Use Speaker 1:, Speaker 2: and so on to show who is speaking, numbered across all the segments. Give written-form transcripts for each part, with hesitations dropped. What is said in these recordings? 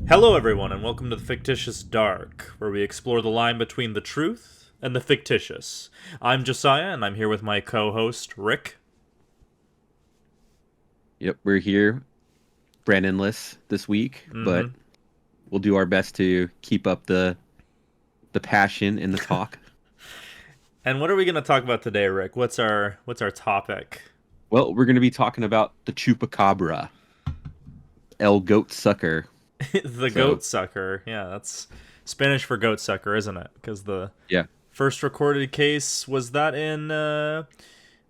Speaker 1: Hello, everyone, and welcome to the Fictitious Dark, where we explore the line between the truth and the fictitious. I'm Josiah, and I'm here with my co-host Rick.
Speaker 2: Yep, we're here, Brandonless this week, but
Speaker 1: Mm-hmm.
Speaker 2: we'll do our best to keep up the passion in the talk.
Speaker 1: And what are we going to talk about today, Rick? What's our topic?
Speaker 2: Well, we're going to be talking about the Chupacabra, El Goat Sucker.
Speaker 1: The
Speaker 2: So,
Speaker 1: goat sucker. Yeah, that's Spanish for goat sucker, isn't it? Because the
Speaker 2: yeah,
Speaker 1: first recorded case was that in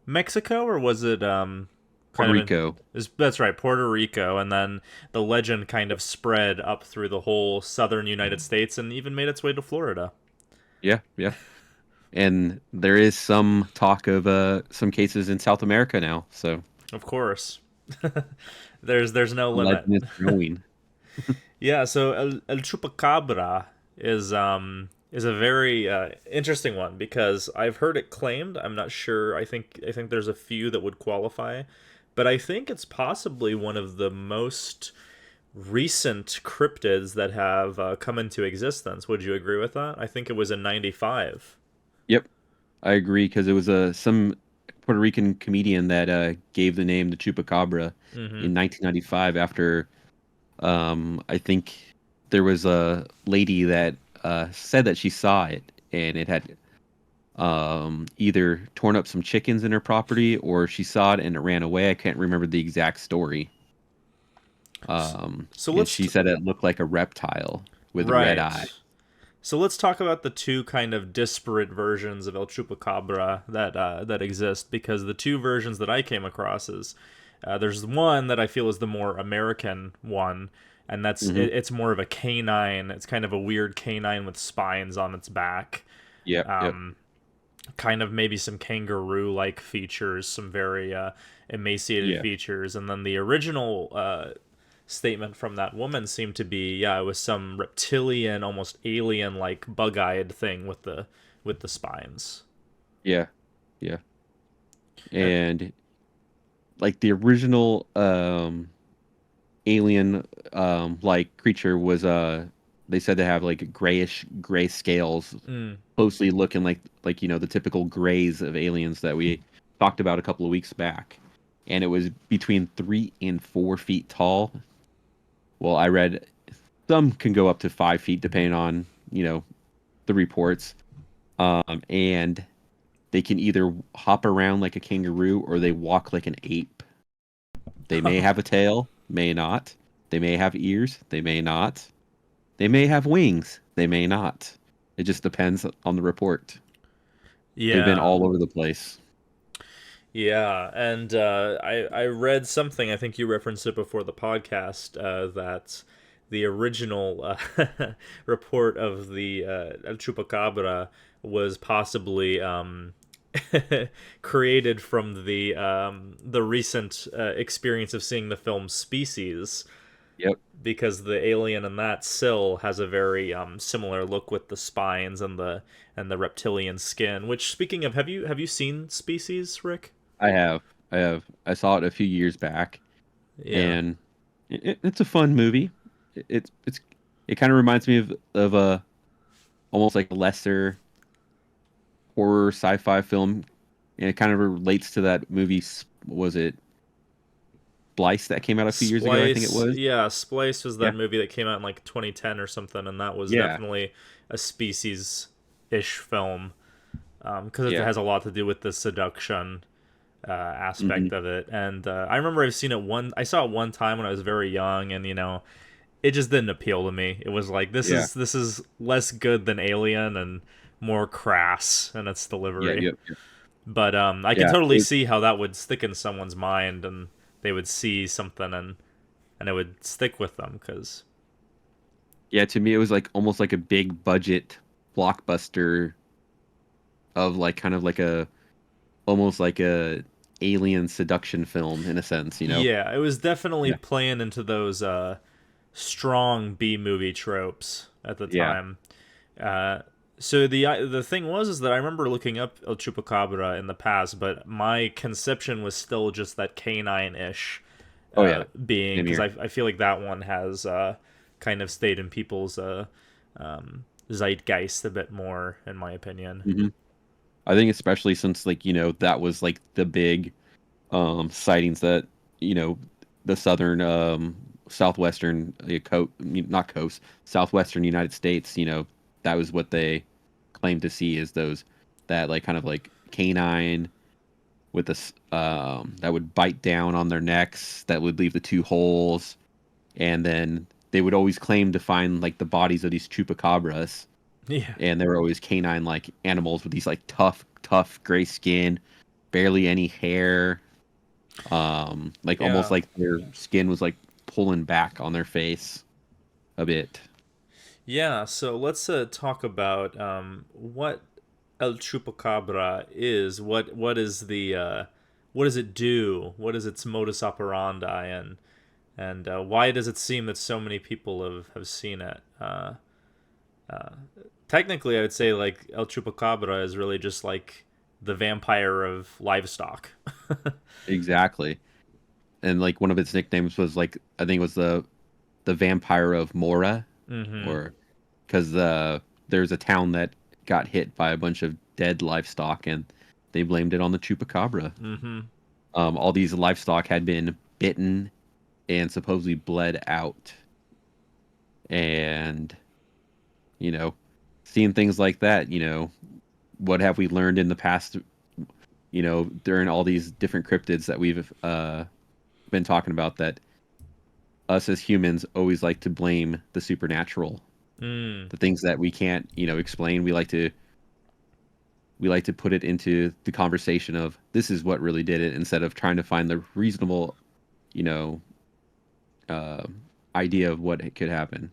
Speaker 1: Mexico, or was it
Speaker 2: Puerto
Speaker 1: kind of in?
Speaker 2: Rico.
Speaker 1: That's right, Puerto Rico, and then the legend kind of spread up through the whole southern United States and even made its way to Florida.
Speaker 2: Yeah, yeah. And there is some talk of some cases in South America now, so
Speaker 1: Of course, there's no
Speaker 2: the
Speaker 1: limit.
Speaker 2: legend is growing.
Speaker 1: Yeah, so El Chupacabra is a very interesting one because I've heard it claimed. I'm not sure. I think there's a few that would qualify, but I think it's possibly one of the most recent cryptids that have come into existence. Would you agree with that? I think it was in '95.
Speaker 2: Yep, I agree because it was some Puerto Rican comedian that gave the name the Chupacabra
Speaker 1: Mm-hmm.
Speaker 2: in 1995 after I think there was a lady that said that she saw it and it had either torn up some chickens in her property or she saw it and it ran away. I can't remember the exact story.
Speaker 1: So
Speaker 2: And she said it looked like a reptile with a red
Speaker 1: right.
Speaker 2: eye.
Speaker 1: So let's talk about the two kind of disparate versions of El Chupacabra that exist, because the two versions that I came across is there's one that I feel is the more American one, and
Speaker 2: Hmm.
Speaker 1: it's more of a canine. It's kind of a weird canine with spines on its back,
Speaker 2: Yep, yep,
Speaker 1: um, kind of maybe some kangaroo-like features, some very emaciated
Speaker 2: yeah,
Speaker 1: features, and then the original statement from that woman seemed to be, yeah, it was some reptilian, almost alien like bug-eyed thing with the spines.
Speaker 2: yeah, yeah.
Speaker 1: And
Speaker 2: And like the original alien like creature was they said they have like grayish gray scales
Speaker 1: mm,
Speaker 2: closely looking like the typical grays of aliens that we talked about a couple of weeks back, and it was between 3 and 4 feet tall. Well, I read some can go up to 5 feet depending on the reports, and they can either hop around like a kangaroo or they walk like an ape. They may have a tail, may not. They may have ears, they may not. They may have wings, they may not. It just depends on the report. They've been
Speaker 1: yeah,
Speaker 2: all over the place.
Speaker 1: yeah, and I read something. I think you referenced it before the podcast that the original report of the El Chupacabra was possibly created from the recent experience of seeing the film Species,
Speaker 2: Yep.
Speaker 1: because the alien in that still has a very similar look with the spines and the reptilian skin. Which, speaking of, have you seen Species, Rick?
Speaker 2: I have. I have. I saw it a few years back,
Speaker 1: Yeah.
Speaker 2: and it's a fun movie. It kind of reminds me of a almost like a lesser horror sci-fi film, and it kind of relates to that movie. Was it Splice that came out a few years ago? I think it
Speaker 1: Splice,
Speaker 2: was.
Speaker 1: yeah, Splice was
Speaker 2: Yeah.
Speaker 1: that movie that came out in like 2010 or something, and that was
Speaker 2: Yeah.
Speaker 1: definitely a species-ish film, because it
Speaker 2: Yeah.
Speaker 1: has a lot to do with the seduction aspect
Speaker 2: Hmm.
Speaker 1: of it. And I remember I saw it one time when I was very young, and it just didn't appeal to me. It was like
Speaker 2: Yeah.
Speaker 1: this is less good than Alien and more crass in its
Speaker 2: Yeah.
Speaker 1: delivery.
Speaker 2: Yep. Yep.
Speaker 1: But I can
Speaker 2: Yeah.
Speaker 1: totally see how that would stick in someone's mind, and they would see something and it would stick with them because
Speaker 2: Yeah. To me, it was like almost like a big budget blockbuster of like kind of like a almost like a alien seduction film in a sense.
Speaker 1: yeah, it was definitely
Speaker 2: Yeah.
Speaker 1: playing into those strong B movie tropes at the
Speaker 2: Yeah.
Speaker 1: time. Uh, so the thing was is that I remember looking up El Chupacabra in the past, but my conception was still just that canine ish
Speaker 2: Oh yeah.
Speaker 1: being,
Speaker 2: Same
Speaker 1: because
Speaker 2: here.
Speaker 1: I feel like that one has kind of stayed in people's zeitgeist a bit more, in my opinion.
Speaker 2: Hmm. I think especially since like that was like the big sightings that you know the southern southwestern not coast southwestern United States, that was what they claimed to see is those that like kind of like canine with this that would bite down on their necks that would leave the two holes, and then they would always claim to find like the bodies of these chupacabras,
Speaker 1: Yeah.
Speaker 2: and they were always canine like animals with these like tough gray skin, barely any hair, like almost
Speaker 1: Yeah.
Speaker 2: like their skin was like pulling back on their face a bit.
Speaker 1: Yeah, so let's talk about what El Chupacabra is. What does it do? What is its modus operandi, and why does it seem that so many people have seen it? Uh, Technically, I would say like El Chupacabra is really just like the vampire of livestock.
Speaker 2: Exactly. And like one of its nicknames was like I think it was the vampire of Mora,
Speaker 1: Mm-hmm.
Speaker 2: or because there's a town that got hit by a bunch of dead livestock and they blamed it on the chupacabra.
Speaker 1: Mm-hmm.
Speaker 2: All these livestock had been bitten and supposedly bled out, and you know, seeing things like that, what have we learned in the past? During all these different cryptids that we've been talking about, that us as humans always like to blame the supernatural,
Speaker 1: Mm.
Speaker 2: the things that we can't, explain. We like to put it into the conversation of this is what really did it, instead of trying to find the reasonable, you know, uh, idea of what could happen.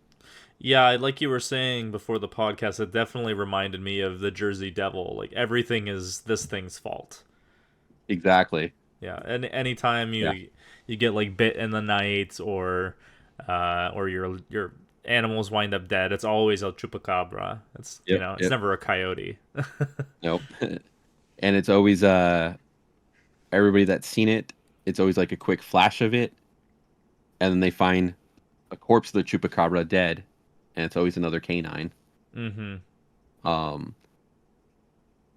Speaker 1: Yeah, like you were saying before the podcast, it definitely reminded me of the Jersey Devil. Like everything is this thing's fault.
Speaker 2: Exactly.
Speaker 1: Yeah, and anytime
Speaker 2: Yeah.
Speaker 1: you get like bit in the night or your animals wind up dead, it's always a chupacabra. It's
Speaker 2: Yep.
Speaker 1: it's
Speaker 2: Yep.
Speaker 1: never a coyote.
Speaker 2: Nope. And it's always everybody that's seen it. It's always like a quick flash of it, and then they find a corpse of the chupacabra dead, and it's always another canine.
Speaker 1: Mm-hmm.
Speaker 2: Um,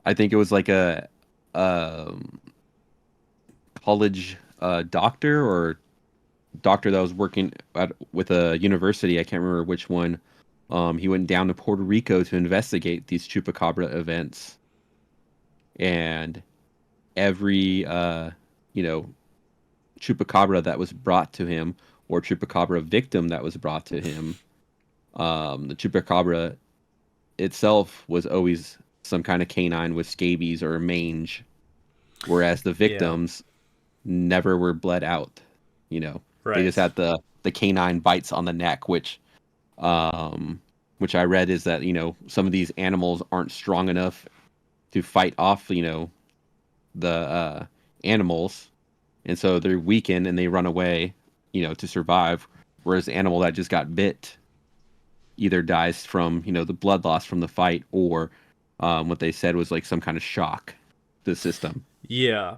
Speaker 2: I think it was like a um college doctor or doctor that was working with a university. I can't remember which one. He went down to Puerto Rico to investigate these chupacabra events, and every you know chupacabra that was brought to him, or chupacabra victim that was brought to him, the chupacabra itself was always some kind of canine with scabies or mange, whereas the
Speaker 1: Yeah.
Speaker 2: victims never were bled out. They just
Speaker 1: Right.
Speaker 2: had the canine bites on the neck, um, which I read is that some of these animals aren't strong enough to fight off the animals, and so they're weakened and they run away, to survive. Whereas the animal that just got bit either dies from the blood loss from the fight, or what they said was like some kind of shock to the system.
Speaker 1: Yeah.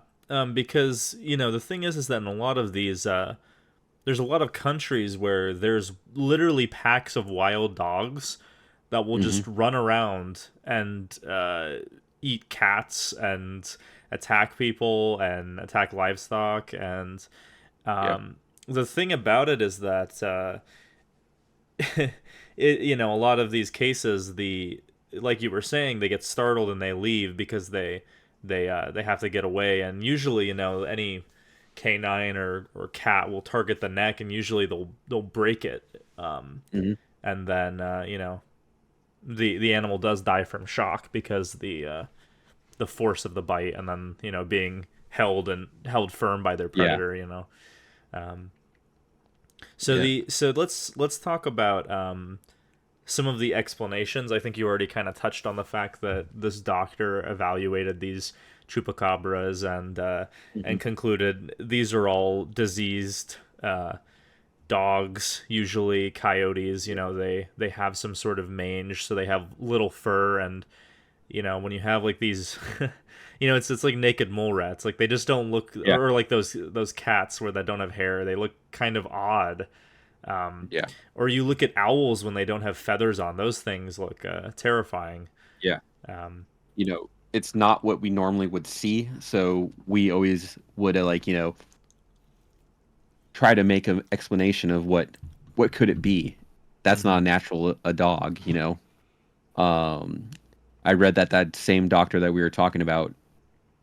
Speaker 1: Because the thing is that in a lot of these there's a lot of countries where there's literally packs of wild dogs that will
Speaker 2: Hmm.
Speaker 1: just run around and eat cats and attack people and attack livestock. And
Speaker 2: Yep.
Speaker 1: the thing about it is that a lot of these cases, the like you were saying, they get startled and they leave because they have to get away. And usually, any canine or cat will target the neck, and usually they'll break it,
Speaker 2: Hmm.
Speaker 1: and then the animal does die from shock because the force of the bite, and then being held firm by their
Speaker 2: Yeah.
Speaker 1: predator. Um,
Speaker 2: Yeah.
Speaker 1: so let's talk about some of the explanations. I think you already kind of touched on the fact that this doctor evaluated these chupacabras
Speaker 2: Hmm.
Speaker 1: and concluded these are all diseased dogs, usually coyotes. They have some sort of mange, so they have little fur, and when you have like these it's like naked mole rats. Like they just don't look,
Speaker 2: Yeah.
Speaker 1: or like those cats where that don't have hair, they look kind of odd.
Speaker 2: Yeah.
Speaker 1: Or you look at owls when they don't have feathers on; those things look terrifying.
Speaker 2: Yeah.
Speaker 1: Um,
Speaker 2: It's not what we normally would see, so we always would try to make an explanation of what could it be. That's not a
Speaker 1: mhm.
Speaker 2: natural a dog. Um, I read that that same doctor that we were talking about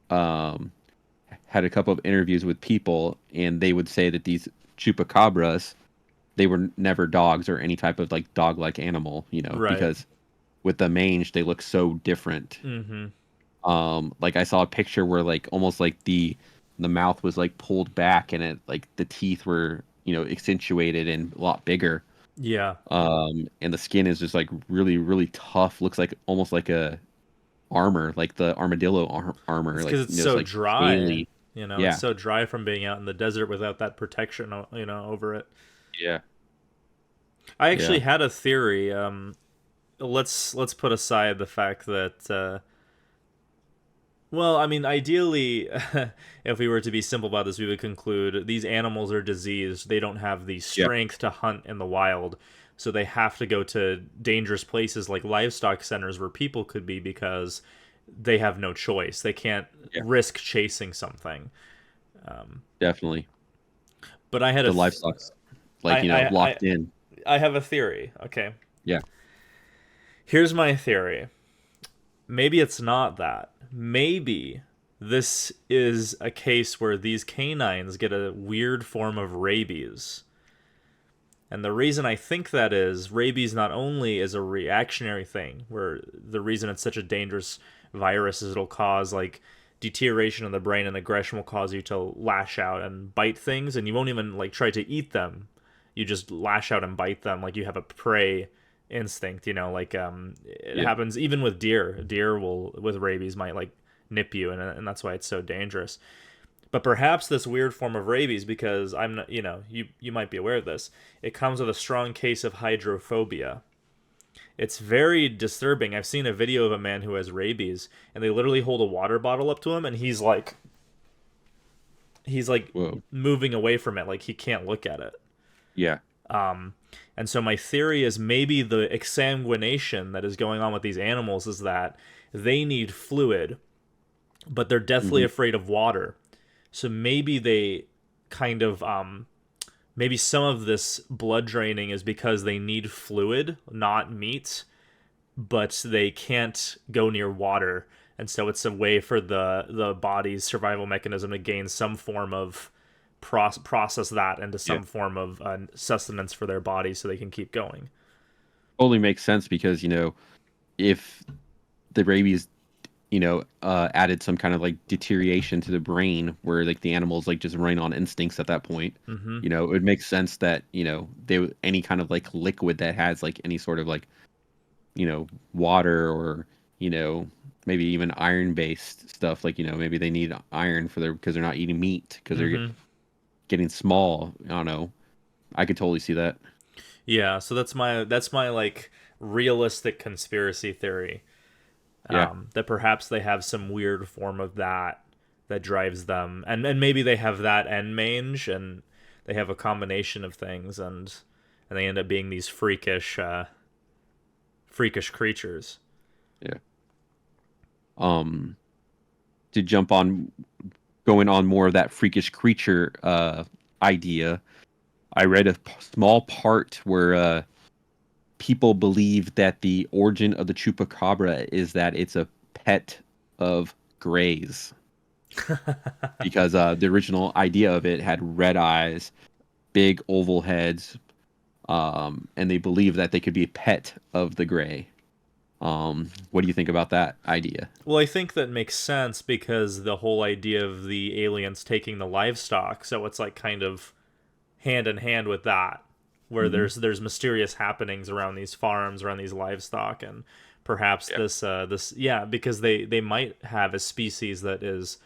Speaker 2: um, had a couple of interviews with people, and they would say that these chupacabras, they were never dogs or any type of like dog-like animal,
Speaker 1: Right.
Speaker 2: because with the mange they look so different.
Speaker 1: Hmm.
Speaker 2: Like I saw a picture where like almost like the mouth was like pulled back and it like the teeth were accentuated and a lot bigger.
Speaker 1: Yeah.
Speaker 2: And the skin is just like really, really tough. Looks like almost like a armor, like the armadillo armor,
Speaker 1: It's
Speaker 2: like
Speaker 1: because it's
Speaker 2: it's
Speaker 1: so
Speaker 2: like
Speaker 1: dry.
Speaker 2: scaly.
Speaker 1: It's
Speaker 2: Yeah,
Speaker 1: so dry from being out in the desert without that protection, over it.
Speaker 2: yeah,
Speaker 1: I actually
Speaker 2: yeah,
Speaker 1: had a theory. Let's put aside the fact that well, I mean, ideally, if we were to be simple about this, we would conclude these animals are diseased. They don't have the
Speaker 2: yeah,
Speaker 1: strength to hunt in the wild, so they have to go to dangerous places like livestock centers where people could be because they have no choice. They can't
Speaker 2: yeah.
Speaker 1: risk chasing something.
Speaker 2: Definitely,
Speaker 1: But I had
Speaker 2: the livestock's like
Speaker 1: I
Speaker 2: locked in.
Speaker 1: I have a theory. Okay,
Speaker 2: Yeah.
Speaker 1: here's my theory. Maybe it's not that. Maybe this is a case where these canines get a weird form of rabies. And the reason I think that is rabies not only is a reactionary thing, where the reason it's such a dangerous virus is it'll cause like deterioration in the brain and aggression will cause you to lash out and bite things and you won't even like try to eat them. You just lash out and bite them like you have a prey instinct, like it
Speaker 2: Yeah.
Speaker 1: happens even with deer. Deer will with rabies might like nip you and that's why it's so dangerous. But perhaps this weird form of rabies, because I'm not, you might be aware of this, it comes with a strong case of hydrophobia. It's very disturbing. I've seen a video of a man who has rabies, and they literally hold a water bottle up to him, and he's like
Speaker 2: Whoa.
Speaker 1: moving away from it, like he can't look at it.
Speaker 2: Yeah.
Speaker 1: And so my theory is maybe the exsanguination that is going on with these animals is that they need fluid, but they're deathly
Speaker 2: Hmm.
Speaker 1: afraid of water. So maybe they kind of maybe some of this blood draining is because they need fluid, not meat, but they can't go near water, and so it's a way for the body's survival mechanism to gain some form of process that into
Speaker 2: Yeah.
Speaker 1: some form of sustenance for their body so they can keep going.
Speaker 2: Totally makes sense because if the rabies added some kind of like deterioration to the brain where like the animals like just running on instincts at that point.
Speaker 1: Mm-hmm.
Speaker 2: It would make sense that any kind of like liquid that has like any sort of like water or you know maybe even iron based stuff like maybe they need iron for their because they're not eating meat because they're
Speaker 1: Mm-hmm.
Speaker 2: getting small. I don't know. I could totally see that.
Speaker 1: Yeah, so that's my like realistic conspiracy theory.
Speaker 2: Yeah.
Speaker 1: That perhaps they have some weird form of that drives them, and maybe they have that and mange, and they have a combination of things, and they end up being these freakish creatures.
Speaker 2: Yeah. um to jump on going on more of that freakish creature idea, I read a small part where people believe that the origin of the chupacabra is that it's a pet of Gray's because the original idea of it had red eyes, big oval heads, and they believe that they could be a pet of the Gray. What do you think about that idea?
Speaker 1: Well, I think that makes sense because the whole idea of the aliens taking the livestock, so it's like kind of hand in hand with that, where
Speaker 2: Hmm.
Speaker 1: there's mysterious happenings around these farms, around these livestock, and perhaps
Speaker 2: Yeah.
Speaker 1: this yeah, because they might have a species that is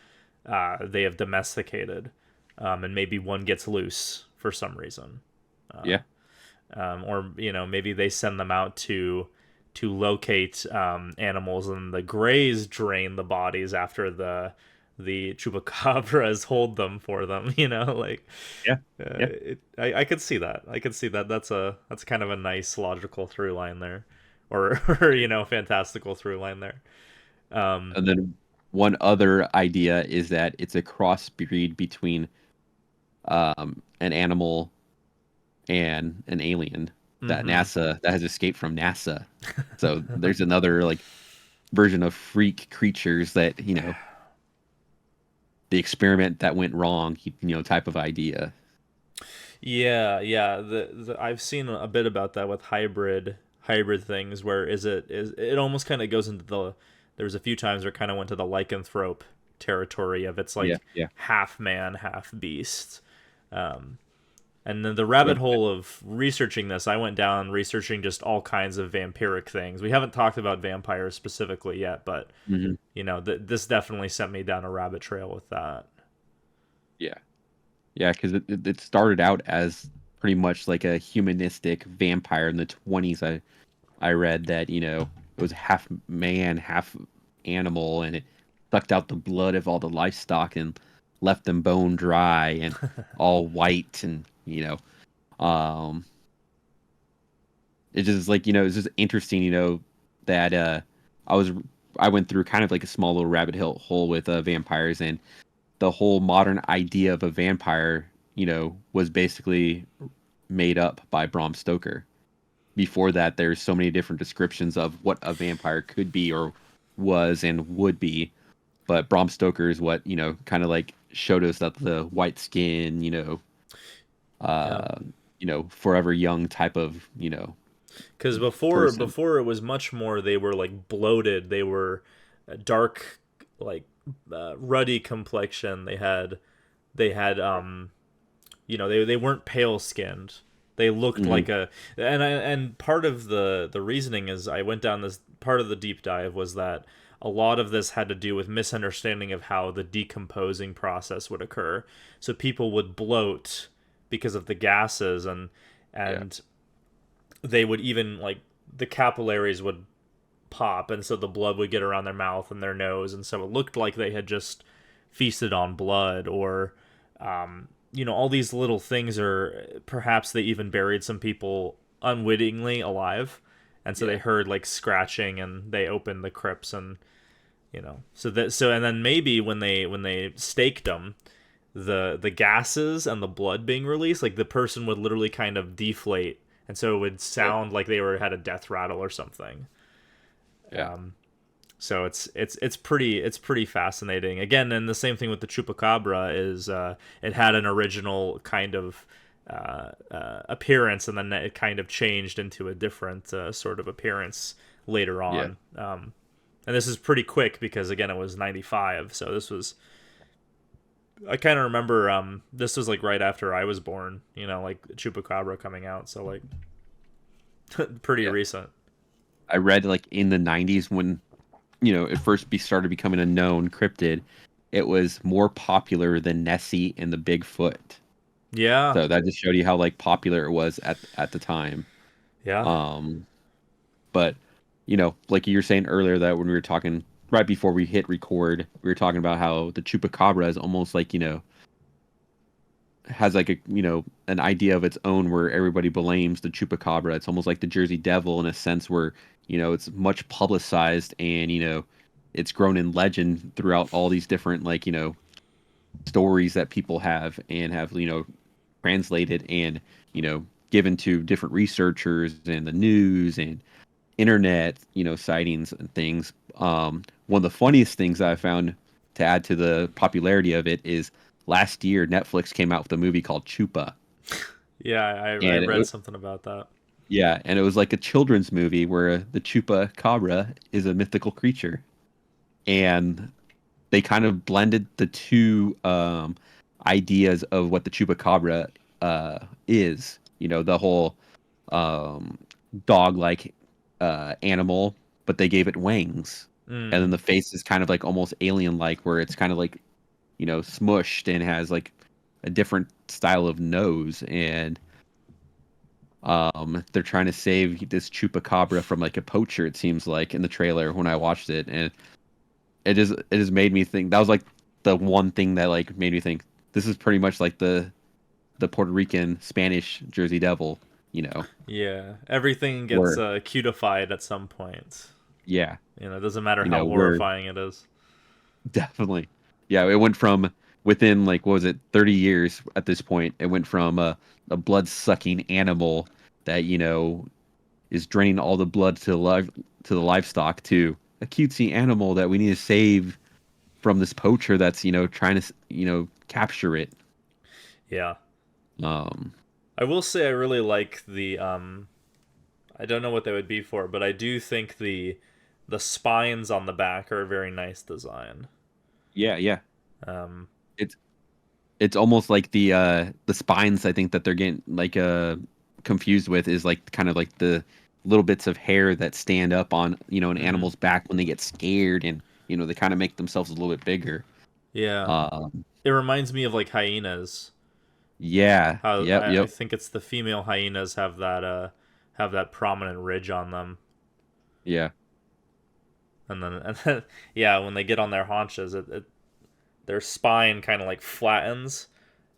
Speaker 1: they have domesticated, and maybe one gets loose for some reason,
Speaker 2: Yeah.
Speaker 1: or maybe they send them out to locate animals, and the Greys drain the bodies after the chupacabras hold them for them. You know, like
Speaker 2: Yeah. Yeah.
Speaker 1: I could see that. I could see that. That's kind of a nice logical through line there, or fantastical through line there. Um,
Speaker 2: And then one other idea is that it's a crossbreed between an animal and an alien
Speaker 1: mhm.
Speaker 2: that has escaped from NASA. So there's another like version of freak creatures that, the experiment that went wrong, type of idea.
Speaker 1: Yeah, yeah. I've seen a bit about that with hybrid things where is it almost kind of goes into the there's a few times where it kind of went to the lycanthrope territory of it's
Speaker 2: Yeah,
Speaker 1: like
Speaker 2: yeah,
Speaker 1: half man, half beast. Um, and then the rabbit
Speaker 2: yep.
Speaker 1: hole of researching this, I went down researching just all kinds of vampiric things. We haven't talked about vampires specifically yet, but
Speaker 2: Hmm.
Speaker 1: this definitely sent me down a rabbit trail with that.
Speaker 2: Yeah, yeah, because it started out as pretty much like a humanistic vampire in the 20s. I read that, it was half man, half animal, and it sucked out the blood of all the livestock and left them bone dry and all white, and um, it's just like, it's just interesting, that I was I went through kind of like a small little rabbit hole with vampires, and the whole modern idea of a vampire, was basically made up by Bram Stoker. Before that, there's so many different descriptions of what a vampire could be or was and would be. But Bram Stoker is what, kind of like showed us that the white skin,
Speaker 1: Yeah.
Speaker 2: uh, forever young type of,
Speaker 1: Because
Speaker 2: person.
Speaker 1: before it was much more they were like bloated, they were dark, like ruddy complexion. They had they weren't pale skinned. They looked
Speaker 2: Hmm.
Speaker 1: like a and part of the reasoning is I went down this part of the deep dive was that a lot of this had to do with misunderstanding of how the decomposing process would occur. So people would bloat because of the gases
Speaker 2: Yeah.
Speaker 1: and they would even like the capillaries would pop and so the blood would get around their mouth and their nose and so it looked like they had just feasted on blood or all these little things are perhaps they even buried some people unwittingly alive and so they
Speaker 2: Yeah.
Speaker 1: heard like scratching and they opened the crypts and so and then maybe when they staked them the gases and the blood being released like the person would literally kind of deflate and so it would
Speaker 2: Yep.
Speaker 1: sound like they were had a death rattle or something.
Speaker 2: Yeah.
Speaker 1: So it's pretty fascinating. Again, and the same thing with the chupacabra is it had an original kind of appearance, and then it kind of changed into a different sort of appearance later
Speaker 2: Yeah.
Speaker 1: on. And this is pretty quick because again it was 95, so this was I kind of remember this was like right after I was born. Like chupacabra coming out, so like pretty
Speaker 2: Yeah.
Speaker 1: recent.
Speaker 2: I read like in the 90s when, it first started becoming a known cryptid, it was more popular than Nessie and the Bigfoot.
Speaker 1: Yeah,
Speaker 2: So that just showed you how like popular it was at the time.
Speaker 1: yeah.
Speaker 2: Um, but like you were saying earlier that when we were talking right before we hit record, we were talking about how the chupacabra is almost like, has like a, an idea of its own where everybody blames the chupacabra. It's almost like the Jersey Devil in a sense where, it's much publicized and, it's grown in legend throughout all these different like, stories that people have and have, translated and, given to different researchers and the news and internet, sightings and things. One of the funniest things that I found to add to the popularity of it is last year Netflix came out with a movie called Chupa,
Speaker 1: Yeah, I
Speaker 2: and
Speaker 1: read something about that.
Speaker 2: yeah, and it was like a children's movie where the Chupacabra is a mythical creature, and they kind of blended the two ideas of what the Chupacabra is. The whole um, dog-like animal, but they gave it wings, and then
Speaker 1: Mm.
Speaker 2: the face is kind of like almost alien-like, where it's kind of like smushed and has like a different style of nose, and they're trying to save this Chupacabra from like a poacher. It seems like in the trailer when I watched it, and it just made me think that was like the one thing that like made me think this is pretty much like the Puerto Rican Spanish Jersey Devil, you know,
Speaker 1: Yeah, everything gets
Speaker 2: where
Speaker 1: cutified at some point.
Speaker 2: yeah,
Speaker 1: You know, it doesn't matter how
Speaker 2: where
Speaker 1: horrifying it is.
Speaker 2: definitely, yeah, it went from within like what was it, 30 years at this point, it went from a blood sucking animal that is draining all the blood to the livestock to a cutesy animal that we need to save from this poacher that's trying to capture it.
Speaker 1: Yeah.
Speaker 2: Um,
Speaker 1: I will say I really like the I don't know what they would be for, but I do think the spines on the back are a very nice design.
Speaker 2: yeah, yeah.
Speaker 1: Um
Speaker 2: It's it's almost like the spines I think that they're getting like confused with is like kind of like the little bits of hair that stand up on an
Speaker 1: mhm.
Speaker 2: animal's back when they get scared and they kind of make themselves a little bit bigger.
Speaker 1: Yeah.
Speaker 2: Um,
Speaker 1: It reminds me of like hyenas.
Speaker 2: yeah,
Speaker 1: How
Speaker 2: yep,
Speaker 1: I
Speaker 2: yep,
Speaker 1: think it's the female hyenas have that prominent ridge on them.
Speaker 2: yeah,
Speaker 1: And then yeah, when they get on their haunches, their spine kind of like flattens,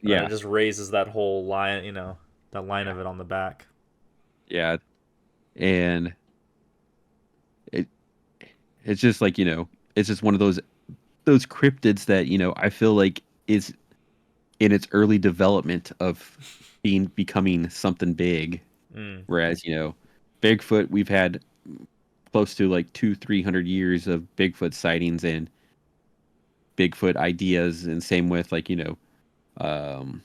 Speaker 1: and then it
Speaker 2: yeah,
Speaker 1: just raises that whole line, that line
Speaker 2: yeah,
Speaker 1: of it on the back.
Speaker 2: yeah, and it it's just like it's just one of those cryptids that I feel like is in its early development of becoming something big.
Speaker 1: Mm.
Speaker 2: Whereas, Bigfoot, we've had close to like 300 years of Bigfoot sightings and Bigfoot ideas, and same with like, um,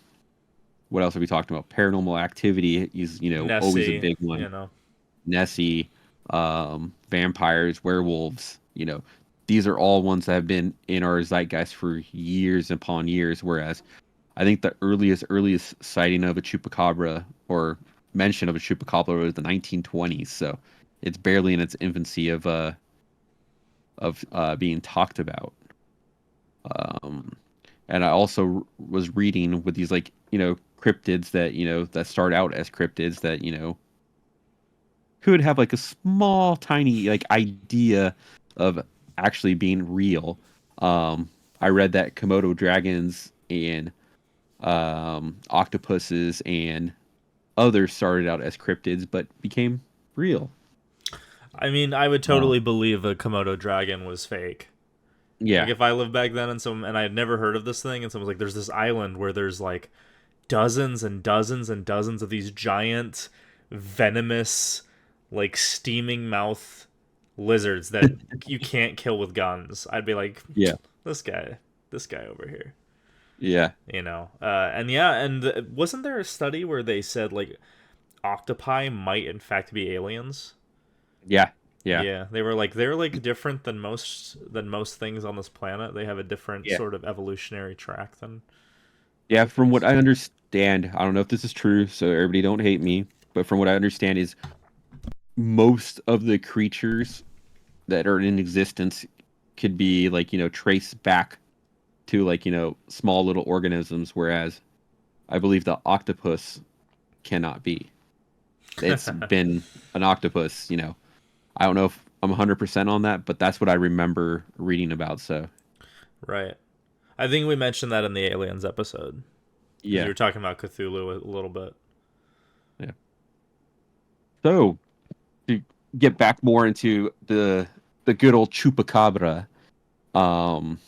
Speaker 2: what else are we talking about? Paranormal activity is, always a
Speaker 1: Nessie,
Speaker 2: big one.
Speaker 1: you know.
Speaker 2: Nessie, vampires, werewolves, these are all ones that have been in our zeitgeist for years upon years. Whereas I think the earliest sighting of a chupacabra or mention of a chupacabra was the 1920s. So it's barely in its infancy of being talked about. Um, and I also was reading with these like cryptids that that start out as cryptids that could have like a small tiny like idea of actually being real. I read that Komodo dragons and octopuses and others started out as cryptids but became real.
Speaker 1: I mean, I would
Speaker 2: Uh,
Speaker 1: totally believe a Komodo dragon was fake. Like
Speaker 2: yeah,
Speaker 1: if I lived back then and I had never heard of this thing and someone was like, "There's this island where there's like dozens and dozens and dozens of these giant, venomous, like steaming mouth lizards that you can't kill with guns," I'd be like,
Speaker 2: yeah,
Speaker 1: "This guy, this guy over here."
Speaker 2: yeah,
Speaker 1: And yeah, and wasn't there a study where they said like octopi might in fact be aliens?
Speaker 2: yeah, yeah,
Speaker 1: Yeah, they're like different than most things on this planet. They have a different
Speaker 2: yeah,
Speaker 1: sort of evolutionary track than
Speaker 2: yeah. From what
Speaker 1: humans.
Speaker 2: I understand, I don't know if this is true, so everybody don't hate me. But from what I understand, is most of the creatures that are in existence could be like traced back to like small little organisms, whereas I believe the octopus cannot be. It's been an octopus. I don't know if I'm 100% on that, but that's what I remember reading about. So
Speaker 1: Right. I think we mentioned that in the aliens episode because you
Speaker 2: yeah,
Speaker 1: were talking about Cthulhu a little bit.
Speaker 2: yeah. So to get back more into the good old chupacabra, um,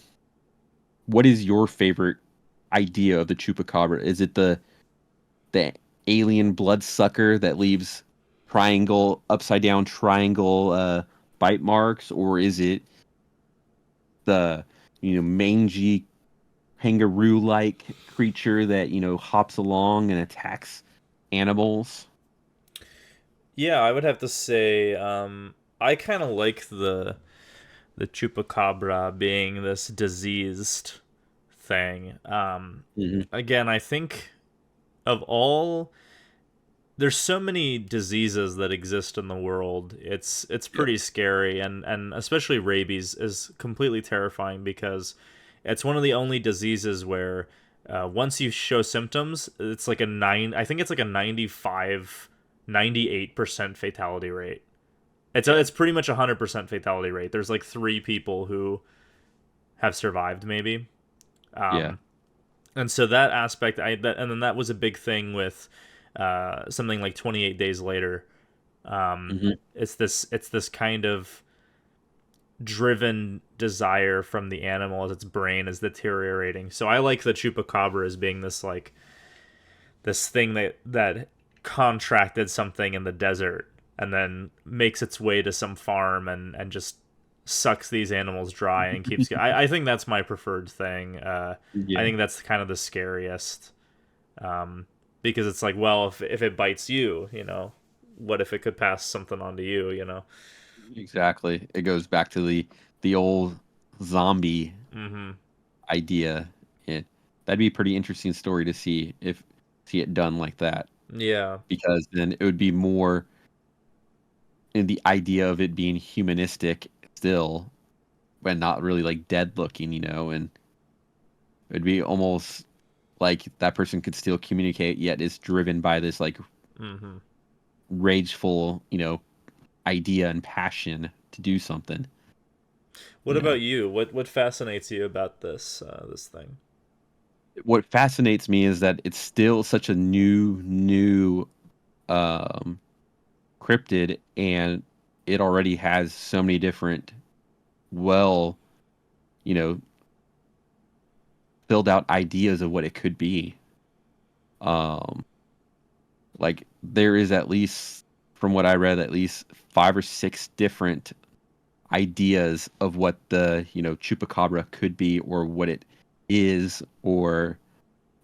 Speaker 2: what is your favorite idea of the chupacabra? Is it the alien bloodsucker that leaves triangle upside down triangle bite marks, or is it the mangy kangaroo like creature that hops along and attacks animals?
Speaker 1: Yeah, I would have to say I kind of like the chupacabra being this diseased thing.
Speaker 2: Hmm.
Speaker 1: Again, I think of all there's so many diseases that exist in the world. It's
Speaker 2: Yep.
Speaker 1: pretty scary, and especially rabies is completely terrifying because it's one of the only diseases where once you show symptoms, it's like a nine. I think it's like a 98% fatality rate.
Speaker 2: Yeah.
Speaker 1: It's pretty much 100% fatality rate. There's like 3 people who have survived maybe.
Speaker 2: Yeah.
Speaker 1: And so that aspect, and then that was a big thing with something like 28 Days Later.
Speaker 2: Hmm.
Speaker 1: It's this kind of driven desire from the animal as its brain is deteriorating. So I like the chupacabra as being this thing that contracted something in the desert and then makes its way to some farm and just sucks these animals dry and keeps. I think that's my preferred thing. I
Speaker 2: Yeah.
Speaker 1: think that's kind of the scariest, because it's like, well, if it bites you, what if it could pass something on to you?
Speaker 2: Exactly. It goes back to the old zombie
Speaker 1: Mm-hmm.
Speaker 2: idea. Yeah. That'd be a pretty interesting story to see it done like that.
Speaker 1: Yeah.
Speaker 2: Because then it would be more in the idea of it being humanistic still, but not really like dead looking, and it'd be almost like that person could still communicate, yet is driven by this like
Speaker 1: Mm-hmm.
Speaker 2: rageful, idea and passion to do something.
Speaker 1: What
Speaker 2: You know,
Speaker 1: about you? What fascinates you about this thing?
Speaker 2: what fascinates me is that it's still such a new um, cryptid, and it already has so many different, well, you know, filled out ideas of what it could be. Um, like there is at least, from what I read, at least 5 or 6 different ideas of what the chupacabra could be, or what it is, or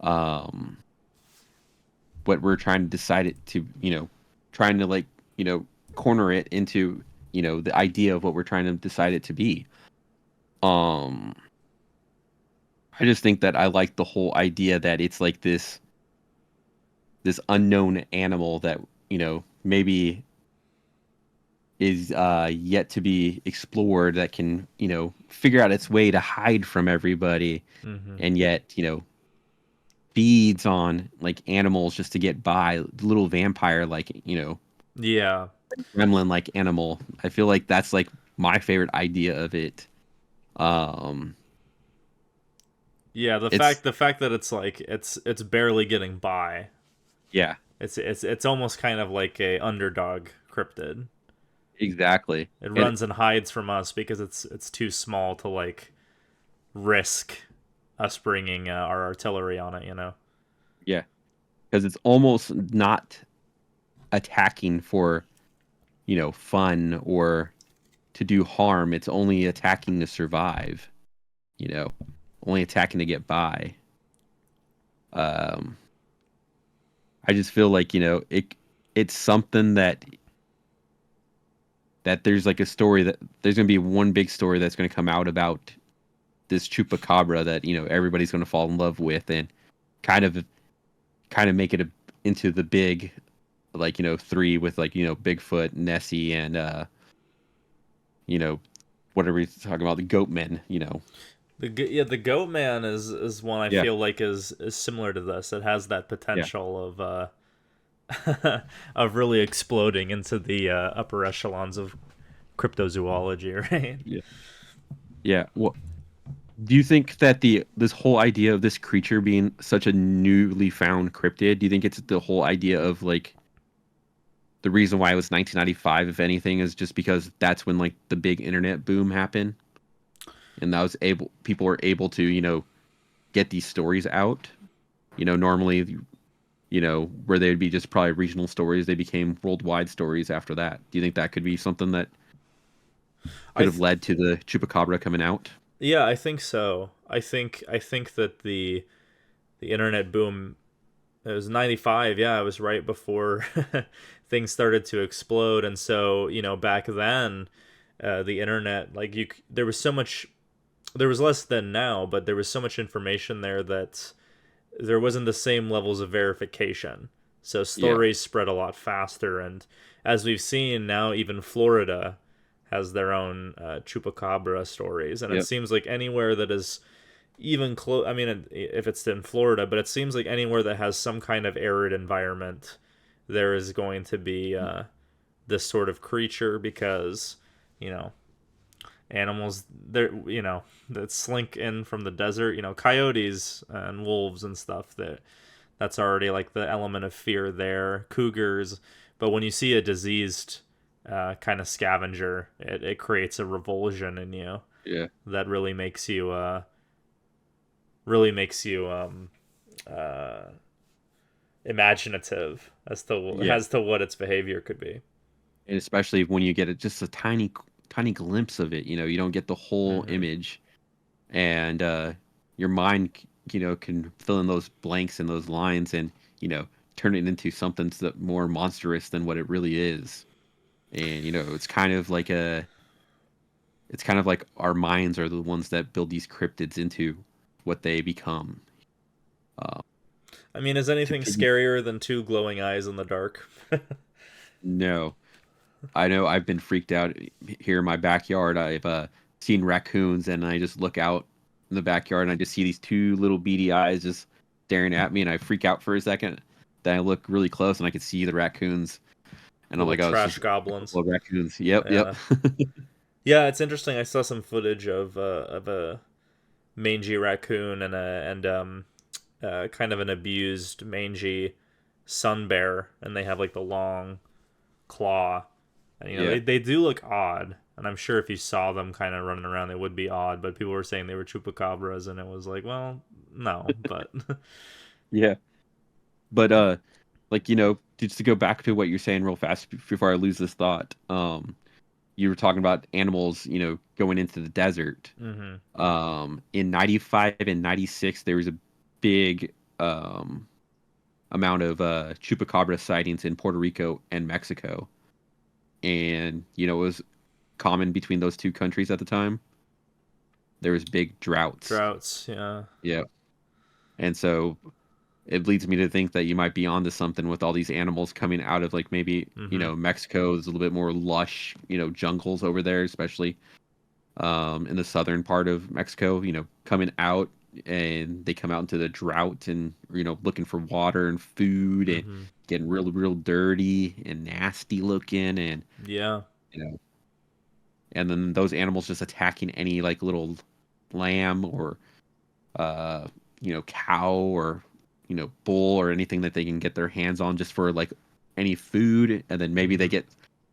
Speaker 2: um, what we're trying to decide it to, trying to like you know corner it into the idea of what we're trying to decide it to be. Um, I just think that I like the whole idea that it's like this unknown animal that maybe is yet to be explored, that can figure out its way to hide from everybody,
Speaker 1: Mm-hmm.
Speaker 2: and yet feeds on like animals just to get by, little vampire like
Speaker 1: Yeah.
Speaker 2: gremlin like animal. I feel like that's like my favorite idea of it. um
Speaker 1: Yeah, the fact
Speaker 2: it's
Speaker 1: the fact that it's like it's barely getting by.
Speaker 2: Yeah,
Speaker 1: It's almost kind of like a underdog cryptid.
Speaker 2: exactly.
Speaker 1: It
Speaker 2: And
Speaker 1: runs and hides from us because it's too small to like risk us bringing our artillery on it.
Speaker 2: yeah, because it's almost not attacking for fun or to do harm. It's only attacking to survive, you know, only attacking to get by. Um, I just feel like, it's something that there's like a story, that there's going to be one big story that's going to come out about this chupacabra that, everybody's going to fall in love with, and kind of make it into the big, like, three with like, Bigfoot, Nessie, and you know, what are we talking about? The goat men,
Speaker 1: The goat man is one I
Speaker 2: Yeah,
Speaker 1: feel like is similar to this. It has that
Speaker 2: yeah,
Speaker 1: potential of really exploding into the upper echelons of cryptozoology, right?
Speaker 2: yeah, yeah. Well, do you think that this whole idea of this creature being such a newly found cryptid, do you think it's the whole idea of like the reason why it was 1995, if anything, is just because that's when like the big internet boom happened, and that was able people were able to get these stories out. Normally, where they'd be just probably regional stories, they became worldwide stories after that. Do you think that could be something that
Speaker 1: I
Speaker 2: could have
Speaker 1: th-
Speaker 2: led to the chupacabra coming out?
Speaker 1: yeah, I think so. I think that the internet boom, it was 95. Yeah, it was right before things started to explode. And so, back then, the internet, like there was so much, there was less than now, but there was so much information there that there wasn't the same levels of verification. So
Speaker 2: Yeah.
Speaker 1: stories spread a lot faster. And as we've seen now, even Florida has their own chupacabra stories. And it
Speaker 2: Yep.
Speaker 1: seems like anywhere that is even close, I mean, if it's in Florida, but it seems like anywhere that has some kind of arid environment, there is going to be this sort of creature because, you know, animals there, that slink in from the desert. Coyotes and wolves and stuff. That's already like the element of fear there. Cougars, but when you see a diseased kind of scavenger, it creates a revulsion in you
Speaker 2: Yeah.
Speaker 1: that really makes you uh, imaginative
Speaker 2: Yeah.
Speaker 1: as to what its behavior could be.
Speaker 2: And especially when you get just a tiny glimpse of it, you don't get the whole
Speaker 1: Mm-hmm.
Speaker 2: image, and your mind, can fill in those blanks and those lines, and you know, turn it into something more monstrous than what it really is. And it's kind of like our minds are the ones that build these cryptids into what they become. Uh,
Speaker 1: I mean, is
Speaker 2: to
Speaker 1: anything
Speaker 2: piggy,
Speaker 1: scarier than two glowing eyes in the dark?
Speaker 2: no, I know I've been freaked out here in my backyard. I've seen raccoons, and I just look out in the backyard, and I just see these two little beady eyes just staring at me, and I freak out for a second. Then I look really close, and I can see the raccoons, and I'm
Speaker 1: Little
Speaker 2: like, oh, it's
Speaker 1: trash
Speaker 2: just a
Speaker 1: goblins.
Speaker 2: couple of raccoons. Yep, yep.
Speaker 1: Yeah, yeah. It's interesting. I saw some footage of a mangy raccoon and kind of an abused mangy sun bear, and they have like the long claw, and
Speaker 2: Yeah.
Speaker 1: they do look odd. And I'm sure if you saw them kind of running around, they would be odd. But people were saying they were chupacabras, and it was like, well, no, but
Speaker 2: Yeah. But like just to go back to what you're saying real fast before I lose this thought. You were talking about animals, going into the desert.
Speaker 1: hmm
Speaker 2: In 95 and 96 there was a big amount of chupacabra sightings in Puerto Rico and Mexico. And it was common between those two countries at the time. There was big droughts.
Speaker 1: droughts. Yeah.
Speaker 2: Yeah. And so it leads me to think that you might be onto something with all these animals coming out of like maybe
Speaker 1: hmm
Speaker 2: Mexico is a little bit more lush jungles over there, especially in the southern part of Mexico, coming out, and they come out into the drought, and looking for water and food, and
Speaker 1: hmm
Speaker 2: getting real dirty and nasty looking, and
Speaker 1: Yeah.
Speaker 2: you know and then those animals just attacking any like little lamb or uh, cow or bull or anything that they can get their hands on just for like any food, and then maybe they
Speaker 1: hmm
Speaker 2: get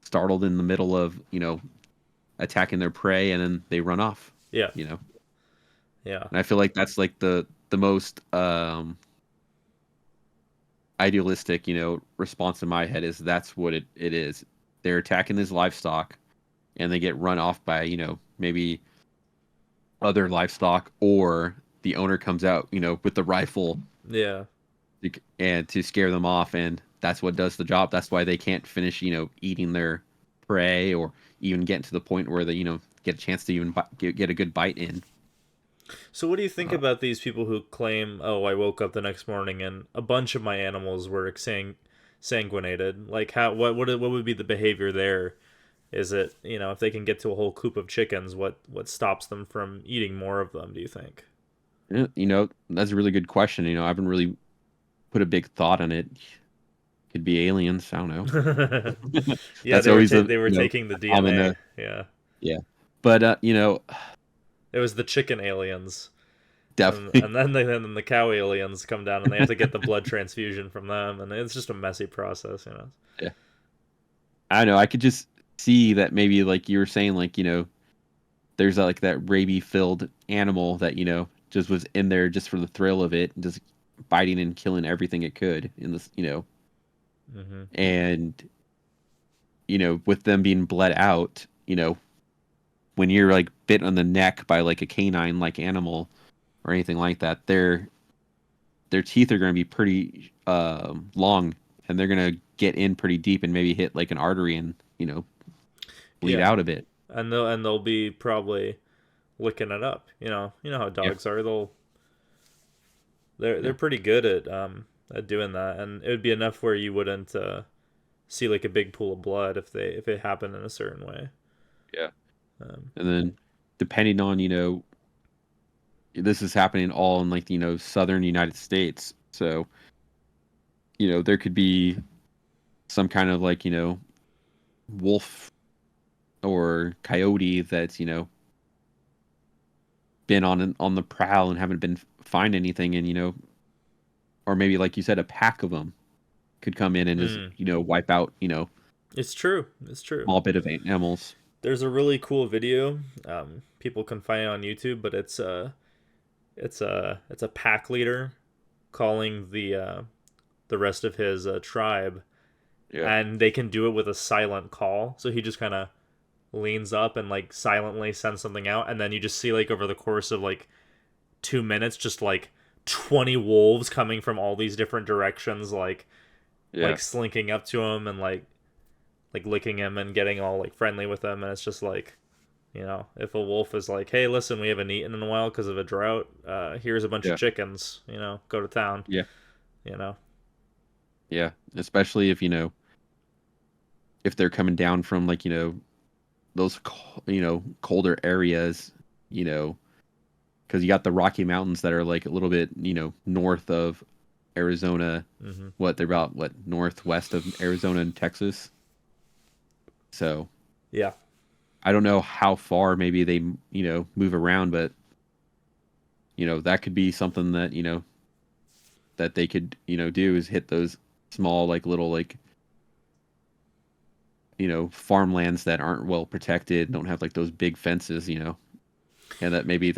Speaker 2: startled in the middle of attacking their prey, and then they run off.
Speaker 1: Yeah.
Speaker 2: You know,
Speaker 1: Yeah.
Speaker 2: and I feel like that's like the most idealistic response in my head is that's what it is. They're attacking this livestock, and they get run off by maybe other livestock, or the owner comes out with the rifle
Speaker 1: Yeah.
Speaker 2: and to scare them off, and that's what does the job. That's why they can't finish eating their prey, or even get to the point where they get a chance to even get a good bite in.
Speaker 1: So what do you think
Speaker 2: uh,
Speaker 1: about these people who claim, "Oh, I woke up the next morning and a bunch of my animals were sanguinated"? Like how what would be the behavior there? Is it, if they can get to a whole coop of chickens, what stops them from eating more of them, do you think?
Speaker 2: yeah, that's a really good question. I haven't really put a big thought on it. Could be aliens, I don't know.
Speaker 1: Yeah,
Speaker 2: That's always
Speaker 1: they were taking the
Speaker 2: a common
Speaker 1: DNA. Yeah.
Speaker 2: yeah. But
Speaker 1: It was the chicken aliens. And
Speaker 2: definitely.
Speaker 1: and then the cow aliens come down and they have to get the blood transfusion from them, and it's just a messy process.
Speaker 2: Yeah. I don't know. I could just see that maybe like you were saying, like, there's like that rabies filled animal that, just was in there just for the thrill of it, just biting and killing everything it could in this,
Speaker 1: hmm
Speaker 2: and, with them being bled out, when you're like bit on the neck by like a canine like animal or anything like that, their teeth are going to be pretty long, and they're going to get in pretty deep and maybe hit like an artery and, bleed
Speaker 1: Yeah,
Speaker 2: out a bit.
Speaker 1: and they'll be probably licking it up. You know how
Speaker 2: Yeah.
Speaker 1: dogs are. They're
Speaker 2: Yeah.
Speaker 1: pretty good at doing that, and it would be enough where you wouldn't see like a big pool of blood if it happened in a certain way.
Speaker 2: Yeah.
Speaker 1: Um,
Speaker 2: And then depending on, this is happening all in like, southern United States. So, there could be some kind of like, wolf or coyote that's, been on the prowl and haven't been find anything, and or maybe like you said, a pack of them could come in and just
Speaker 1: Mm.
Speaker 2: wipe out
Speaker 1: It's true. It's true.
Speaker 2: small bit of animals.
Speaker 1: There's a really cool video. People can find it on YouTube, but it's a pack leader calling the rest of his tribe,
Speaker 2: Yeah,
Speaker 1: and they can do it with a silent call. So he just kind of leans up and like silently sends something out, and then you just see like over the course of like 2 minutes, just like 20 wolves coming from all these different directions,
Speaker 2: yeah,
Speaker 1: slinking up to him and like licking him and getting all like friendly with him, and it's just like, if a wolf is like, hey, listen, we haven't eaten in a while because of a drought, here's a bunch of
Speaker 2: yeah,
Speaker 1: chickens, go to town,
Speaker 2: yeah,
Speaker 1: you know
Speaker 2: yeah. Especially if they're coming down from like those colder areas, you know, because you got the Rocky Mountains that are like a little bit north of Arizona.
Speaker 1: hmm
Speaker 2: What they're about northwest of Arizona and Texas. So
Speaker 1: yeah.
Speaker 2: I don't know how far maybe they move around, but that could be something that that they could do is hit those small like little like farmlands that aren't well protected, don't have like those big fences, and that maybe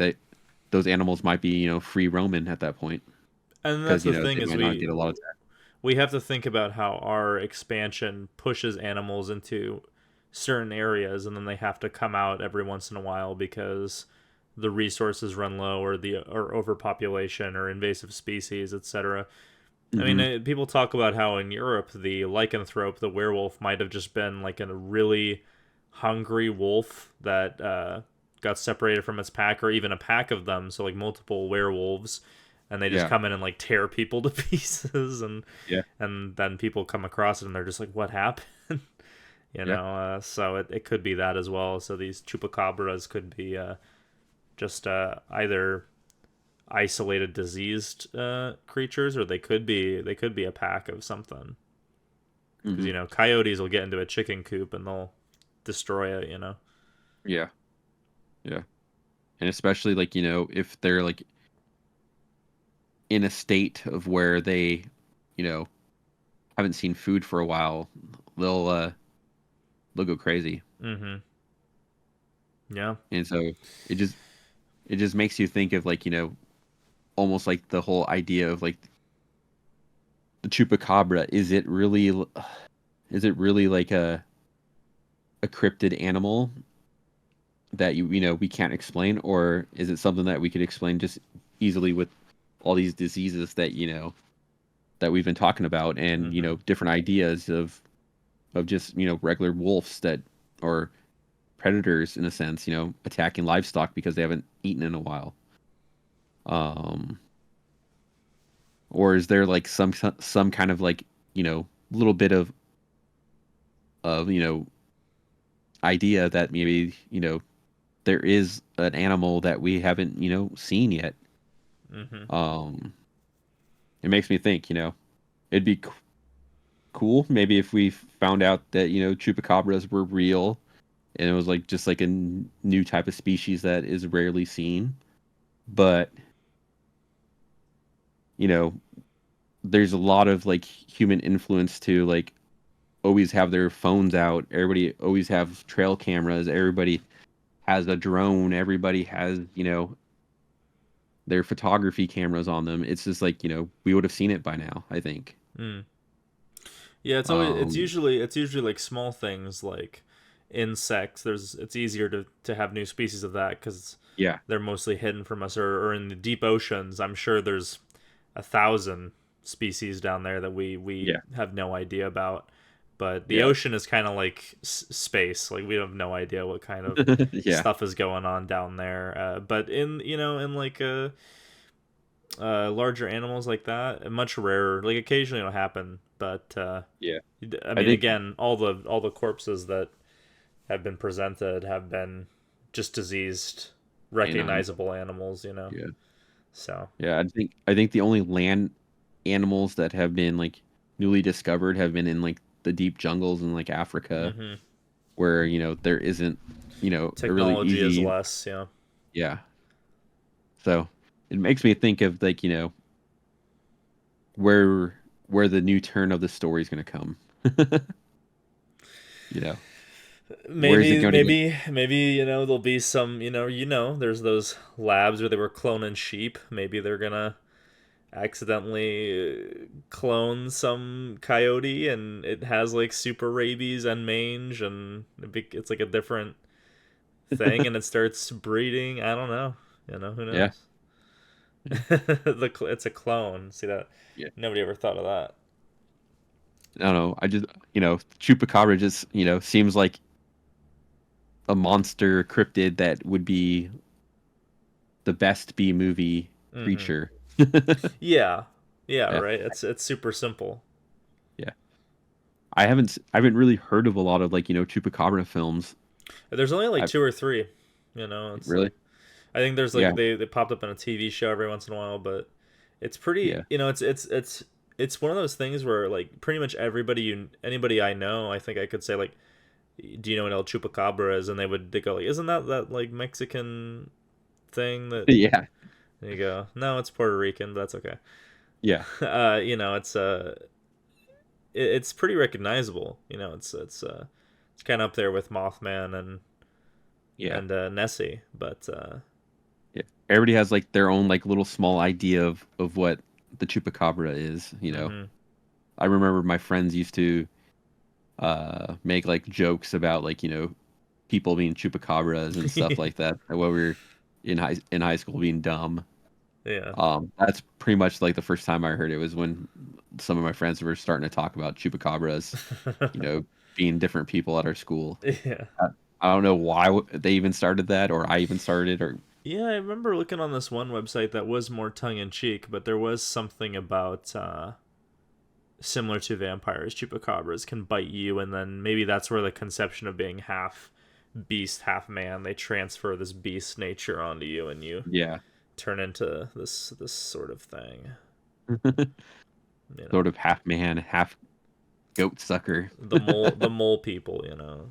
Speaker 2: those animals might be free roaming at that point
Speaker 1: And that's
Speaker 2: because
Speaker 1: the thing
Speaker 2: they
Speaker 1: is
Speaker 2: might not
Speaker 1: we
Speaker 2: get a lot of
Speaker 1: we have to think about how our expansion pushes animals into certain areas, and then they have to come out every once in a while because the resources run low, or overpopulation or invasive species, etc. I mean,
Speaker 2: hmm
Speaker 1: people talk about how in Europe the lycanthrope, the werewolf, might have just been like a really hungry wolf that got separated from its pack, or even a pack of them, so like multiple werewolves, and they just
Speaker 2: yeah,
Speaker 1: come in and like tear people to pieces,
Speaker 2: yeah,
Speaker 1: and then people come across it and they're just like, what happened?
Speaker 2: yeah,
Speaker 1: So it could be that as well. So these chupacabras could be just either isolated diseased creatures, or they could be a pack of something, because
Speaker 2: hmm
Speaker 1: coyotes will get into a chicken coop and they'll destroy it.
Speaker 2: yeah, yeah, and especially like if they're like in a state of where they you know haven't seen food for a while, they'll uh they'll go crazy.
Speaker 1: Mm-hmm. Yeah.
Speaker 2: And so it just it just makes you think of like almost like the whole idea of like the chupacabra. Is it really like a cryptid animal that we can't explain, or is it something that we could explain just easily with all these diseases that we've been talking about, and
Speaker 1: Mm-hmm.
Speaker 2: different ideas of just regular wolves that or predators in a sense, attacking livestock because they haven't eaten in a while. Um, or is there like some kind of like little bit of idea that maybe there is an animal that we haven't seen yet.
Speaker 1: Mm-hmm.
Speaker 2: Um, it makes me think it'd be cool maybe if we found out that chupacabras were real, and it was like just like a new type of species that is rarely seen. But you know there's a lot of like human influence to like always have their phones out. Everybody always have trail cameras. Everybody has a drone. Everybody has their photography cameras on them. It's just like we would have seen it by now, I think.
Speaker 1: Mm. Yeah, it's
Speaker 2: Um,
Speaker 1: usually it's usually like small things like insects. It's easier to have new species of that because
Speaker 2: yeah,
Speaker 1: they're mostly hidden from us, or in the deep oceans. I'm sure there's 1,000 species down there that we
Speaker 2: yeah,
Speaker 1: have no idea about. But the
Speaker 2: yeah,
Speaker 1: ocean is kind of like space. Like we have no idea what kind of
Speaker 2: yeah,
Speaker 1: stuff is going on down there. But in like larger animals like that, much rarer. Like occasionally it'll happen, but
Speaker 2: yeah.
Speaker 1: I
Speaker 2: I
Speaker 1: mean,
Speaker 2: think
Speaker 1: again, all the corpses that have been presented have been just diseased,
Speaker 2: canines.
Speaker 1: recognizable animals.
Speaker 2: Yeah,
Speaker 1: So.
Speaker 2: yeah. I think the only land animals that have been like newly discovered have been in like the deep jungles in like Africa,
Speaker 1: hmm
Speaker 2: where there isn't a really
Speaker 1: Technology is
Speaker 2: easy.
Speaker 1: less. Yeah.
Speaker 2: Yeah, So it makes me think of like, where where the new turn of the story is going to come. You know, where is it
Speaker 1: Maybe,
Speaker 2: going to go?
Speaker 1: maybe there'll be some there's those labs where they were cloning sheep. Maybe they're gonna accidentally clone some coyote and it has like super rabies and mange and it's like a different thing and it starts breeding. I don't know. Who
Speaker 2: Yeah.
Speaker 1: knows? It's a clone. See that?
Speaker 2: Yeah.
Speaker 1: Nobody ever thought of that.
Speaker 2: I don't know. I just, Chupacabra just, seems like a monster cryptid that would be the best B movie
Speaker 1: Mm-hmm.
Speaker 2: creature.
Speaker 1: Yeah, yeah,
Speaker 2: Yeah.
Speaker 1: right. It's super simple.
Speaker 2: Yeah. I haven't really heard of a lot of like, Chupacabra films.
Speaker 1: There's only like
Speaker 2: I
Speaker 1: two or three. It's
Speaker 2: really.
Speaker 1: like I think there's
Speaker 2: Yeah.
Speaker 1: like they popped up in a TV show every once in a while, but it's pretty.
Speaker 2: Yeah.
Speaker 1: It's one of those things where like pretty much anybody I know, I think I could say like, do you know what El Chupacabra is? And they go like, isn't that like Mexican thing that?
Speaker 2: Yeah.
Speaker 1: And you go, no, it's Puerto Rican, but that's okay.
Speaker 2: Yeah.
Speaker 1: It's pretty recognizable. It's kind of up there with Mothman
Speaker 2: Yeah.
Speaker 1: and Nessie, but
Speaker 2: Yeah. Everybody has like their own like little small idea of what the chupacabra is.
Speaker 1: mm-hmm.
Speaker 2: I remember my friends used to make like jokes about like, people being chupacabras and stuff like that while we were in high school being dumb.
Speaker 1: Yeah.
Speaker 2: That's pretty much like the first time I heard it was when some of my friends were starting to talk about chupacabras, you know, being different people at our school.
Speaker 1: Yeah.
Speaker 2: I, I don't know why they even started that, or I even started, or
Speaker 1: Yeah, I remember looking on this one website that was more tongue in cheek, but there was something about similar to vampires, chupacabras can bite you, and then maybe that's where the conception of being half beast, half man, they transfer this beast nature onto you, and you
Speaker 2: yeah,
Speaker 1: turn into this sort of thing. You
Speaker 2: sort
Speaker 1: know,
Speaker 2: of half man, half goat sucker.
Speaker 1: the mole people.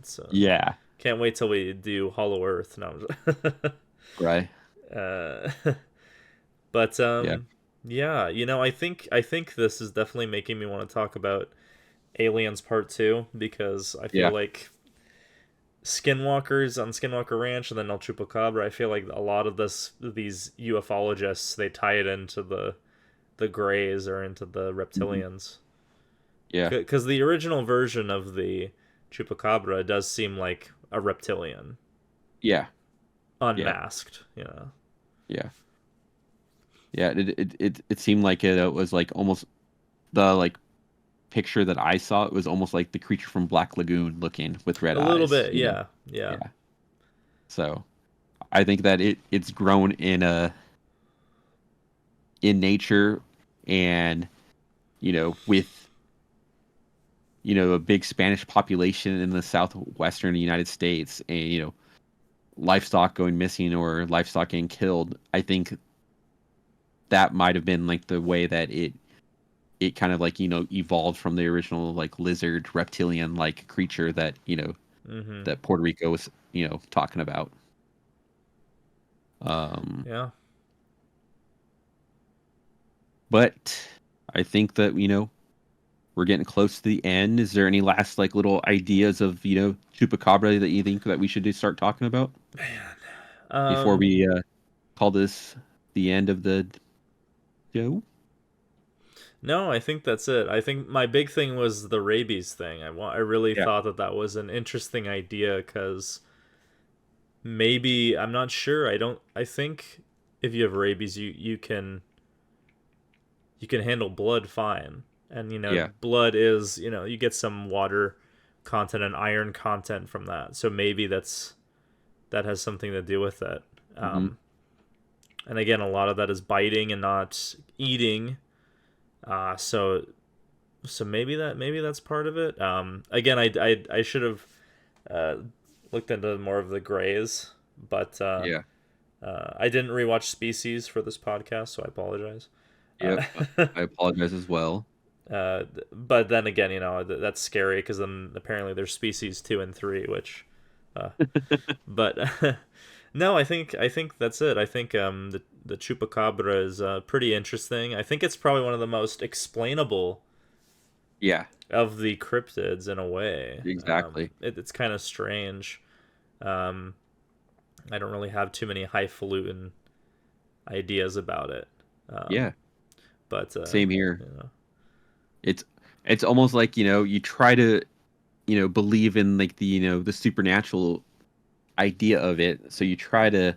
Speaker 1: It's
Speaker 2: Yeah,
Speaker 1: can't wait till we do Hollow Earth. No,
Speaker 2: right.
Speaker 1: uh, but
Speaker 2: Yeah,
Speaker 1: yeah, I think this is definitely making me want to talk about Aliens Part Two because I feel
Speaker 2: yeah,
Speaker 1: like Skinwalkers on Skinwalker Ranch and then El Chupacabra. I feel like a lot of these ufologists they tie it into the Greys or into the
Speaker 2: mhm,
Speaker 1: reptilians
Speaker 2: yeah,
Speaker 1: because the original version of the Chupacabra does seem like a reptilian
Speaker 2: yeah, yeah,
Speaker 1: unmasked.
Speaker 2: yeah, yeah. It seemed like it was like almost the like picture that I saw. It was almost like the creature from Black Lagoon looking with red
Speaker 1: A little
Speaker 2: eyes.
Speaker 1: bit, yeah, yeah.
Speaker 2: Yeah. So I think that it's grown in nature, and with a big Spanish population in the southwestern United States, and livestock going missing or livestock getting killed. I think that might have been like the way that it kind of like evolved from the original like lizard reptilian like creature that
Speaker 1: Mm-hmm.
Speaker 2: that Puerto Rico was talking about. um
Speaker 1: Yeah.
Speaker 2: but I think that we're getting close to the end. Is there any last like little ideas of chupacabra that you think that we should start talking about before
Speaker 1: Um.
Speaker 2: we call this the end of the show?
Speaker 1: No, I think that's it. I think my big thing was the rabies thing. I really
Speaker 2: Yeah,
Speaker 1: thought that was an interesting idea because maybe I'm not sure. I don't. I think if you have rabies, you can handle blood fine, and
Speaker 2: yeah,
Speaker 1: blood is you get some water content and iron content from that. So maybe that has something to do with it.
Speaker 2: hmm,
Speaker 1: And again, a lot of that is biting and not eating. So maybe that's part of it. Again, I should have uh, looked into more of the grays, but
Speaker 2: yeah,
Speaker 1: I didn't rewatch Species for this podcast, so I apologize.
Speaker 2: yep.
Speaker 1: Uh,
Speaker 2: I apologize as well.
Speaker 1: but then again, that's scary because then apparently there's Species 2 and 3, which, uh, but no, I think that's it. I think the chupacabra is pretty interesting. I think it's probably one of the most explainable
Speaker 2: Yeah,
Speaker 1: of the cryptids in a way.
Speaker 2: exactly.
Speaker 1: It's kind of strange. Um, I don't really have too many highfalutin ideas about it.
Speaker 2: Yeah,
Speaker 1: But
Speaker 2: same here.
Speaker 1: you know,
Speaker 2: It's it's almost like, you try to, believe in like the supernatural idea of it. So you try to,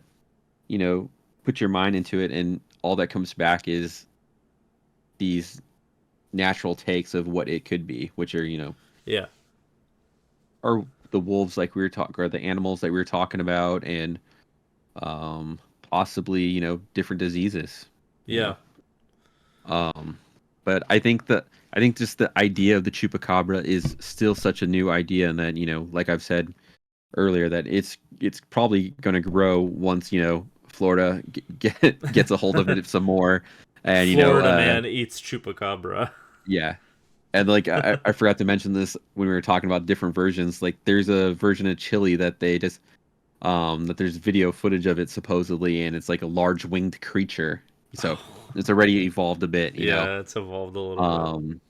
Speaker 2: you know, put your mind into it, and all that comes back is these natural takes of what it could be, which are,
Speaker 1: yeah,
Speaker 2: are the wolves like we were talking, or the animals that we were talking about, and possibly, different diseases, you
Speaker 1: yeah,
Speaker 2: know. Um, but I think just the idea of the chupacabra is still such a new idea, and that, like I've said earlier, that it's probably going to grow once, Florida gets a hold of it some more, and
Speaker 1: Florida man eats chupacabra.
Speaker 2: yeah. And like I forgot to mention this when we were talking about different versions. Like there's a version of Chile that they just that there's video footage of it supposedly, and it's like a large winged creature. So it's already evolved a bit,
Speaker 1: Yeah, it's evolved a little bit.
Speaker 2: Um,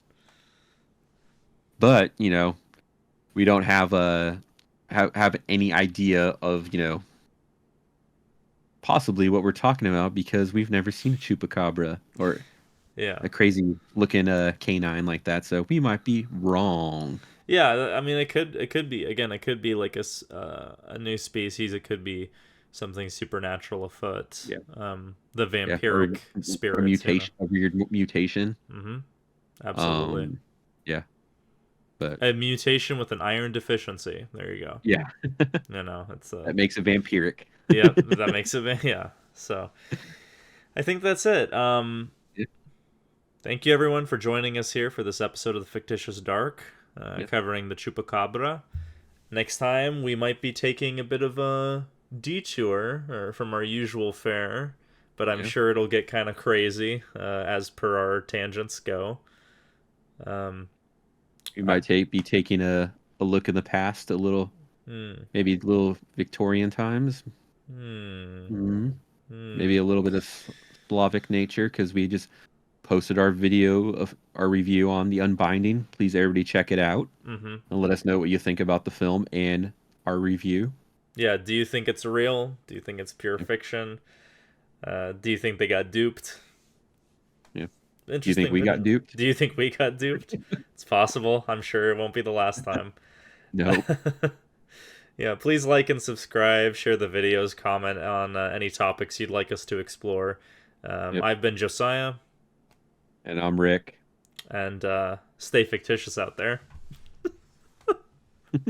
Speaker 2: but we don't have any idea of possibly what we're talking about, because we've never seen a chupacabra or
Speaker 1: Yeah.
Speaker 2: a crazy looking canine like that. So we might be wrong.
Speaker 1: Yeah, I mean, it could be again. It could be like a new species. It could be something supernatural afoot.
Speaker 2: Yeah.
Speaker 1: The
Speaker 2: Yeah, or
Speaker 1: vampiric
Speaker 2: a
Speaker 1: spirits, you know.
Speaker 2: mutation, a weird mutation.
Speaker 1: Mm-hmm. Absolutely.
Speaker 2: Um, yeah, but
Speaker 1: A mutation with an iron deficiency. There you go.
Speaker 2: yeah,
Speaker 1: It's
Speaker 2: that makes it vampiric.
Speaker 1: yeah, that makes it yeah. So I think that's it.
Speaker 2: Yeah,
Speaker 1: Thank you everyone for joining us here for this episode of the Fictitious Dark,
Speaker 2: yeah,
Speaker 1: covering the Chupacabra. Next time, we might be taking a bit of a detour from our usual fare, but I'm
Speaker 2: yeah.
Speaker 1: sure it'll get kind of crazy as per our tangents go. Um,
Speaker 2: We
Speaker 1: I,
Speaker 2: might be taking a look in the past, a little,
Speaker 1: hmm,
Speaker 2: maybe a little Victorian times.
Speaker 1: hmm,
Speaker 2: Hmm. Maybe
Speaker 1: hmm.
Speaker 2: a little bit of Slavic nature, because we just posted our video of our review on The Unbinding. Please, everybody, check it out
Speaker 1: Mm-hmm.
Speaker 2: and let us know what you think about the film and our review.
Speaker 1: Yeah, do you think it's real? Do you think it's pure
Speaker 2: Yeah.
Speaker 1: fiction? Do you think they got duped?
Speaker 2: Yeah. Do you think
Speaker 1: Interesting
Speaker 2: we got
Speaker 1: video.
Speaker 2: duped?
Speaker 1: Do you think we got duped? It's possible. I'm sure it won't be the last time.
Speaker 2: Nope.
Speaker 1: Yeah, please like and subscribe, share the videos, comment on any topics you'd like us to explore.
Speaker 2: Yep.
Speaker 1: I've been Josiah,
Speaker 2: And I'm Rick.
Speaker 1: and stay fictitious out there.